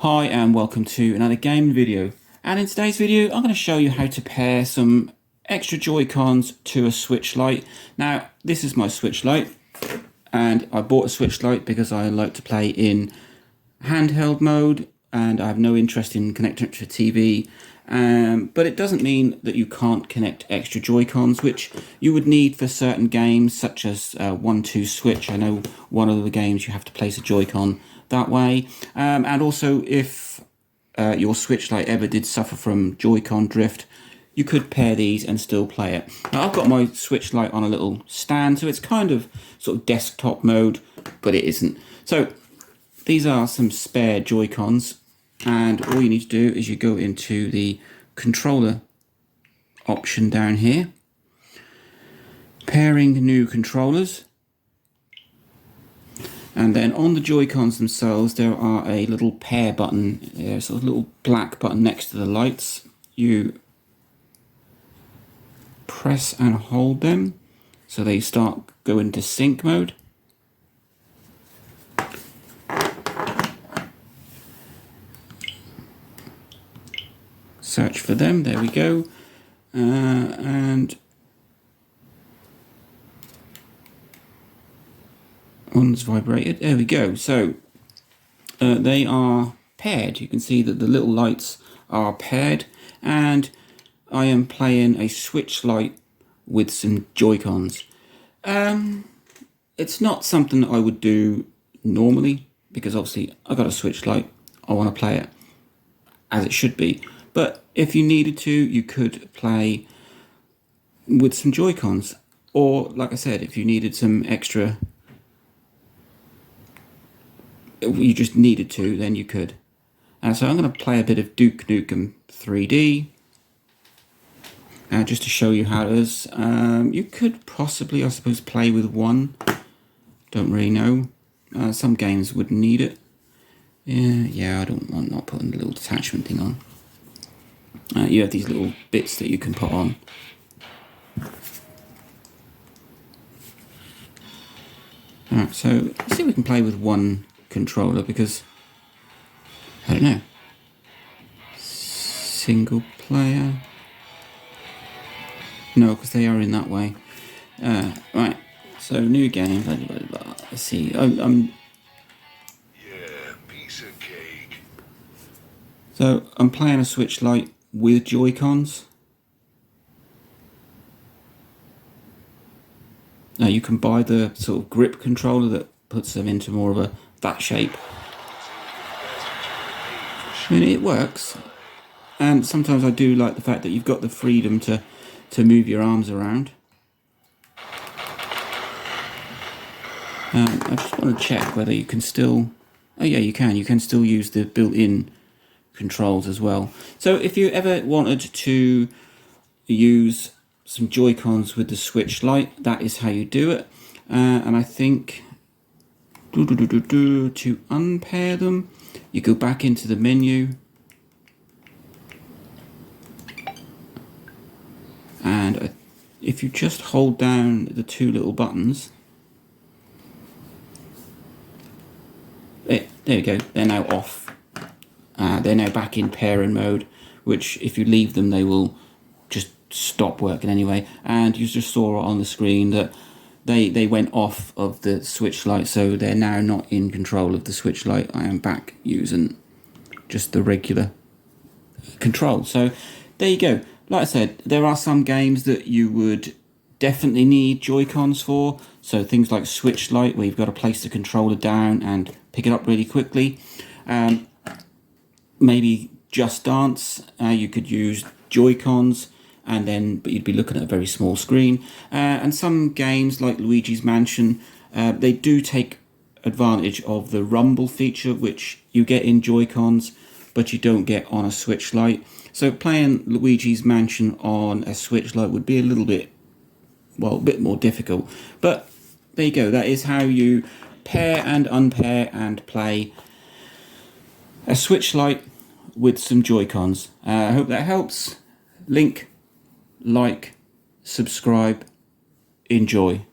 Hi and welcome to another game video, and in today's video I'm going to show you how to pair some extra Joy-Cons to a Switch Lite. Now this is my Switch Lite, and I bought a Switch Lite because I like to play in handheld mode and I have no interest in connecting it to a TV, but it doesn't mean that you can't connect extra Joy-Cons, which you would need for certain games such as 1-2 Switch. I know one of the games you have to place a Joy-Con that way, and also if your Switch Lite ever did suffer from Joy-Con drift, you could pair these and still play it. Now, I've got my Switch Lite on a little stand, so it's kind of sort of desktop mode, but it isn't. So these are some spare Joy-Cons, and all you need to do is you go into the controller option down here, pairing new controllers. And then on the Joy-Cons themselves, there are a little pair button. There's a little black button next to the lights. You press and hold them so they start going into sync mode. Search for them. There we go. And one's vibrated. There we go. So they are paired. You can see that the little lights are paired, and I am playing a Switch Lite with some Joy-Cons. It's not something that I would do normally because obviously I got a Switch Lite. I want to play it as it should be. But if you needed to, you could play with some Joy-Cons, or like I said, if you needed some extra, you just needed to, then you could. So I'm going to play a bit of Duke Nukem 3D, just to show you how it is. You could possibly, I suppose, play with one. Don't really know. Some games would need it. Yeah, I'm not putting the little detachment thing on. You have these little bits that you can put on. Alright, so let's see if we can play with one controller, because I don't know. Single player. No, because they are in that way. Right, so new game. Blah, blah, blah, blah. Let's see. Yeah, piece of cake. So I'm playing a Switch Lite with Joy-Cons. Now you can buy the sort of grip controller that puts them into more of that shape. I mean, it works, and sometimes I do like the fact that you've got the freedom to move your arms around. I just want to check whether you can still... Oh yeah, you can still use the built-in controls as well. So if you ever wanted to use some Joy-Cons with the Switch Lite, that is how you do it. And I think to unpair them, you go back into the menu, and if you just hold down the two little buttons, there we go, they're now off. They're now back in pairing mode, which if you leave them, they will just stop working anyway. And you just saw on the screen that they went off of the Switch Lite, so they're now not in control of the Switch Lite. I am back using just the regular control. So there you go. Like I said, there are some games that you would definitely need Joy-Cons for. So things like Switch Lite, where you've got to place the controller down and pick it up really quickly. Maybe Just Dance, you could use Joy-Cons, but you'd be looking at a very small screen. And some games like Luigi's Mansion, they do take advantage of the rumble feature, which you get in Joy-Cons, but you don't get on a Switch Lite. So playing Luigi's Mansion on a Switch Lite would be a little bit, well, a bit more difficult. But there you go. That is how you pair and unpair and play a Switch Lite with some Joy-Cons. I hope that helps. Like, subscribe, enjoy.